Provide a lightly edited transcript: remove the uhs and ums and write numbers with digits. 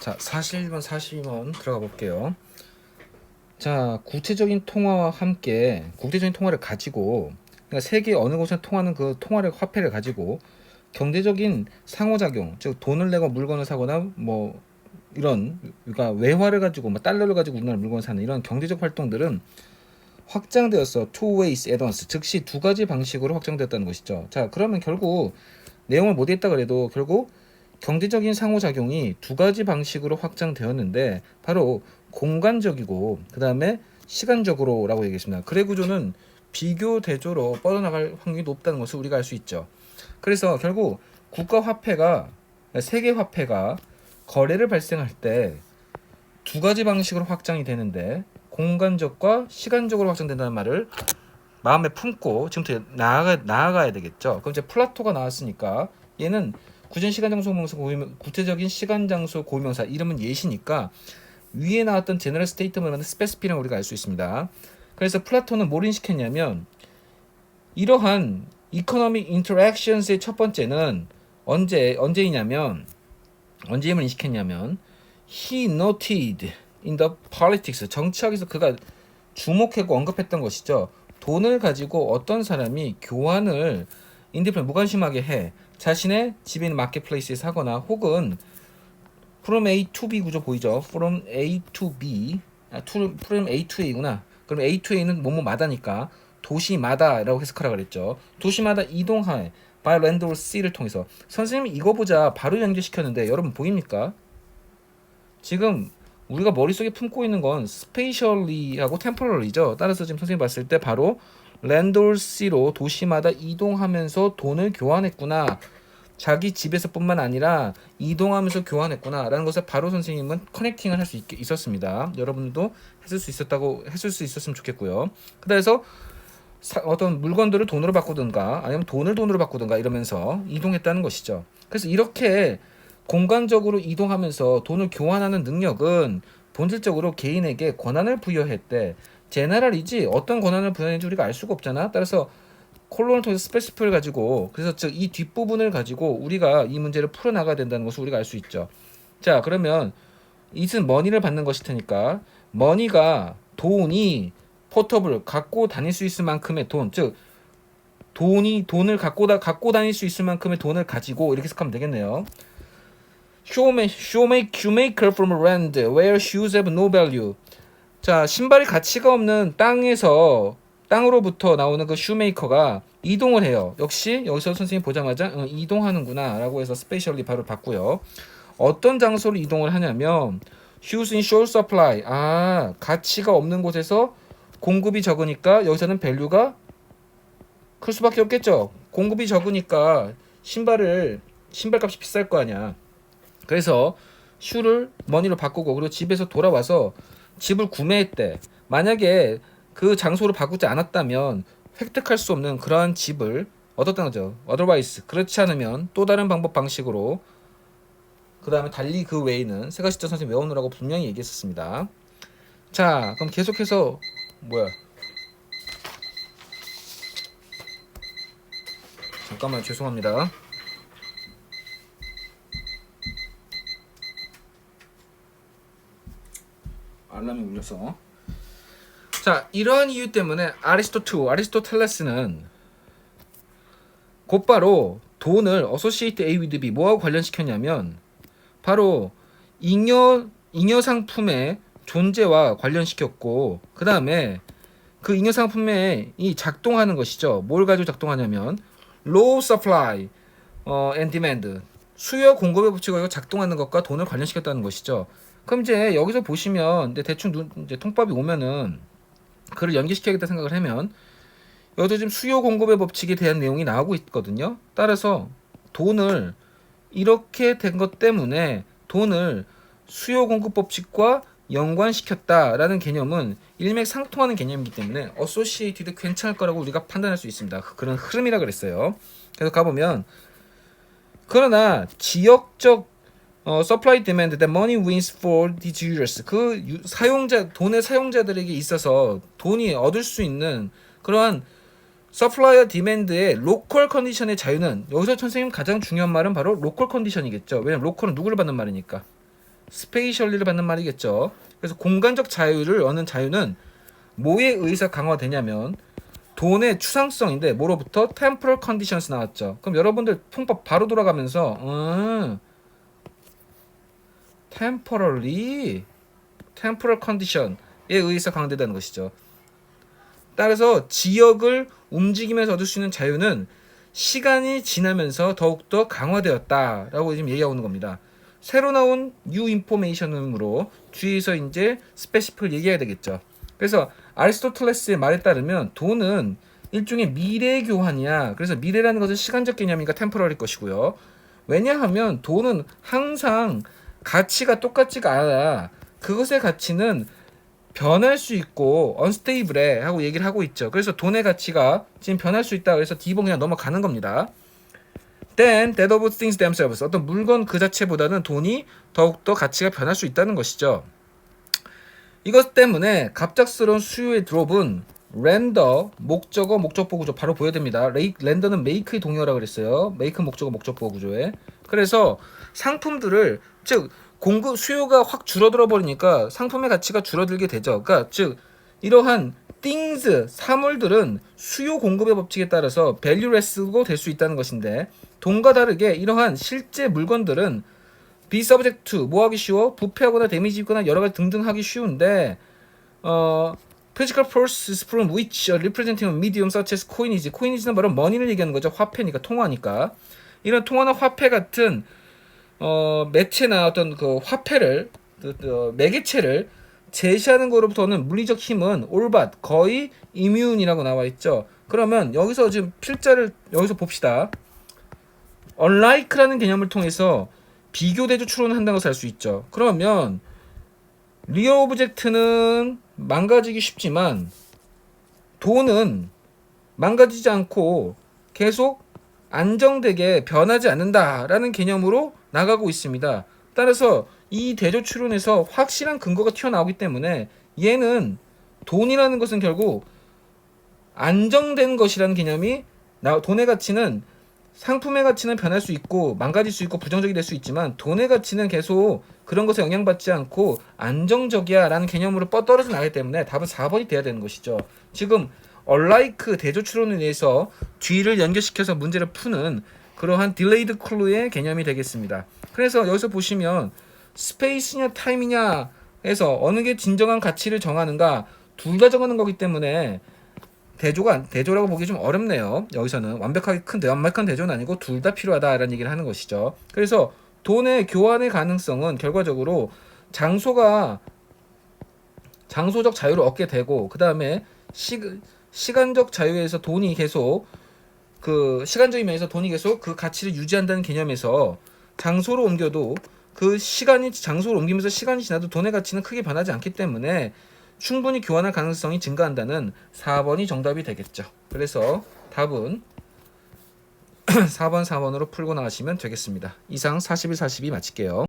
자, 41번, 42번 들어가 볼게요. 자, 구체적인 통화와 함께 국제적인 통화를 가지고, 그러니까 세계 어느 곳에 통하는 그 통화를 화폐를 가지고 경제적인 상호작용, 즉 돈을 내고 물건을 사거나 뭐 이런, 그러니까 외화를 가지고 뭐 달러를 가지고 우리나라 물건을 사는 이런 경제적 활동들은 확장되었어. two ways at once, 즉시 두 가지 방식으로 확장되었다는 것이죠. 자, 그러면 결국 내용을 못 읽다 그래도 결국 경제적인 상호작용이 두 가지 방식으로 확장되었는데 바로 공간적이고 그 다음에 시간적으로라고 얘기했습니다. 거래 구조는 비교 대조로 뻗어나갈 확률이 높다는 것을 우리가 알 수 있죠. 그래서 결국 국가 화폐가 세계 화폐가 거래를 발생할 때 두 가지 방식으로 확장이 되는데 공간적과 시간적으로 확장된다는 말을 마음에 품고 지금부터 나아가야 되겠죠. 그럼 이제 플라토가 나왔으니까 얘는 구전 시간 장소 고명사 구체적인 시간 장소 고명사 이름은 예시니까 위에 나왔던 제너럴 스테이트먼트 스페시피를 우리가 알 수 있습니다. 그래서 플라톤은 뭘 인식했냐면 이러한 이코노믹 인터랙션스의 첫 번째는 언제이냐면 언제임을 인식했냐면 he noted in the politics 정치학에서 그가 주목하고 언급했던 것이죠. 돈을 가지고 어떤 사람이 교환을 인디플 무관심하게 해 자신의 집에 있는 마켓플레이스에서 하거나 혹은 from A to B 구조 보이죠? from A to B from A to A구나. 그럼 A to A는 뭐뭐마다니까 도시마다라고 해석하라 그랬죠. 도시마다 이동하에 by land or sea를 통해서 선생님이 이거 보자 바로 연결시켰는데 여러분 보입니까? 지금 우리가 머릿속에 품고 있는 건 spatially하고 temporally죠. 따라서 지금 선생님이 봤을 때 바로 land or sea로 도시마다 이동하면서 돈을 교환했구나. 자기 집에서뿐만 아니라 이동하면서 교환했구나 라는 것을 바로 선생님은 커넥팅을 할 수 있었습니다. 여러분도 했을 수 있었으면 좋겠고요. 그래서 어떤 물건들을 돈으로 바꾸든가 아니면 돈을 돈으로 바꾸든가 이러면서 이동했다는 것이죠. 그래서 이렇게 공간적으로 이동하면서 돈을 교환하는 능력은 본질적으로 개인에게 권한을 부여했대. 제너럴이지 어떤 권한을 부여했는지 우리가 알 수가 없잖아. 따라서 콜론을 통해서 스페시피를 가지고 그래서 즉 이 뒷부분을 가지고 우리가 이 문제를 풀어나가야 된다는 것을 우리가 알 수 있죠. 자, 그러면 이것은 머니를 받는 것일 테니까 머니가 돈이 포터블 갖고 다닐 수 있을 만큼의 돈, 즉 돈을 갖고 다닐 수 있을 만큼의 돈을 가지고 이렇게 해석하면 되겠네요. shoemaker from land where shoes have no value. 자, 신발이 가치가 없는 땅으로부터 나오는 그 슈메이커가 이동을 해요. 역시 여기서 선생님 보자마자 이동하는구나 라고 해서 스페셜리 바로 봤고요. 어떤 장소로 이동을 하냐면 shoes in short supply. 가치가 없는 곳에서 공급이 적으니까 여기서는 밸류가 클 수밖에 없겠죠. 공급이 적으니까 신발값이 비쌀 거 아니야. 그래서 슈를 머니로 바꾸고 그리고 집에서 돌아와서 집을 구매했대. 만약에 그 장소를 바꾸지 않았다면 획득할 수 없는 그러한 집을 얻었다는 거죠. otherwise 그렇지 않으면 또 다른 방식으로 그 다음에 달리 그 외에는 세 가지 점 선생님 외우느라고 분명히 얘기했었습니다. 자, 그럼 계속해서 잠깐만 죄송합니다. 알람이 울려서. 자, 이러한 이유 때문에 아리스토텔레스는 곧바로 돈을 associate A with B 뭐하고 관련시켰냐면 바로 잉여 상품의 존재와 관련시켰고 그 다음에 그 잉여 상품에 이 작동하는 것이죠. 뭘 가지고 작동하냐면 low supply and demand 수요 공급의 법칙을 작동하는 것과 돈을 관련시켰다는 것이죠. 그럼 이제 여기서 보시면 대충 이제 통밥이 오면은 그를 연결시켜야겠다 생각을 하면 여기서 지금 수요 공급의 법칙에 대한 내용이 나오고 있거든요. 따라서 돈을 이렇게 된 것 때문에 돈을 수요 공급 법칙과 연관시켰다라는 개념은 일맥상통하는 개념이기 때문에 associated 괜찮을 거라고 우리가 판단할 수 있습니다. 그런 흐름이라 그랬어요. 그래서 가보면 그러나 지역적 supply demand that money wins for these users 그 돈의 사용자들에게 있어서 돈이 얻을 수 있는 그러한 서플라이어 디맨드의 로컬 컨디션의 자유는 여기서 선생님 가장 중요한 말은 바로 로컬 컨디션이겠죠. 왜냐면 로컬은 누구를 받는 말이니까 스페이셜리를 받는 말이겠죠. 그래서 공간적 자유를 얻는 자유는 뭐에 의해서 강화되냐면 돈의 추상성인데 뭐로부터 temporal conditions 나왔죠. 그럼 여러분들 통법 바로 돌아가면서 temporary temporal condition에 의해서 강화된다는 것이죠. 따라서 지역을 움직이면서 얻을 수 있는 자유는 시간이 지나면서 더욱더 강화되었다라고 지금 얘기하고 있는 겁니다. 새로 나온 new information으로 뒤에서 이제 스페시픽을 얘기해야 되겠죠. 그래서 아리스토텔레스의 말에 따르면 돈은 일종의 미래 교환이야. 그래서 미래라는 것은 시간적 개념이니까 템포러리 것이고요. 왜냐하면 돈은 항상 가치가 똑같지가 않아. 그것의 가치는 변할 수 있고 unstable 하고 얘기를 하고 있죠. 그래서 돈의 가치가 지금 변할 수 있다. 그래서 D번 그냥 넘어가는 겁니다. Then that of things themselves. 어떤 물건 그 자체보다는 돈이 더욱더 가치가 변할 수 있다는 것이죠. 이것 때문에 갑작스러운 수요의 드롭은 렌더, 목적어, 목적보 구조 바로 보여됩니다. 렌더는 make의 동의어라고 그랬어요. make 목적어, 목적보 구조에. 그래서 상품들을 즉 공급 수요가 확 줄어들어 버리니까 상품의 가치가 줄어들게 되죠. 그러니까 즉 이러한 things 사물들은 수요 공급의 법칙에 따라서 valueless도 될 수 있다는 것인데 돈과 다르게 이러한 실제 물건들은 be subject to 뭐 하기 쉬워? 부패하거나 데미지 입거나 여러 가지 등등 하기 쉬운데 physical forces from which representing a medium such as coinage는 바로 money를 얘기하는 거죠. 화폐니까 통화니까 이런 통화나 화폐 같은 매체나 어떤 그 화폐를 매개체를 제시하는 것으로부터는 물리적 힘은 올밭 거의 immune이라고 나와 있죠. 그러면 여기서 지금 필자를 여기서 봅시다. unlike라는 개념을 통해서 비교 대조 추론을 한다는 것을 알 수 있죠. 그러면 리얼 오브젝트는 망가지기 쉽지만 돈은 망가지지 않고 계속 안정되게 변하지 않는다라는 개념으로 나가고 있습니다. 따라서 이 대조 추론에서 확실한 근거가 튀어나오기 때문에 얘는 돈이라는 것은 결국 안정된 것이라는 개념이 돈의 가치는 상품의 가치는 변할 수 있고 망가질 수 있고 부정적이 될 수 있지만 돈의 가치는 계속 그런 것에 영향받지 않고 안정적이야 라는 개념으로 뻗어져 나가기 때문에 답은 4번이 돼야 되는 것이죠. 지금 unlike 대조 추론에 의해서 뒤를 연결시켜서 문제를 푸는 그러한 delayed clue의 개념이 되겠습니다. 그래서 여기서 보시면 스페이스냐 타임이냐 해서 어느 게 진정한 가치를 정하는가 둘 다 정하는 거기 때문에 대조라고 보기 좀 어렵네요. 여기서는 완벽한 대조는 아니고 둘 다 필요하다라는 얘기를 하는 것이죠. 그래서 돈의 교환의 가능성은 결과적으로 장소적 자유를 얻게 되고 그 다음에 시간적 자유에서 돈이 계속 시간적인 면에서 돈이 계속 그 가치를 유지한다는 개념에서 장소로 옮겨도 장소로 옮기면서 시간이 지나도 돈의 가치는 크게 변하지 않기 때문에 충분히 교환할 가능성이 증가한다는 4번이 정답이 되겠죠. 그래서 답은 4번으로 풀고 나가시면 되겠습니다. 이상 41, 42 마칠게요.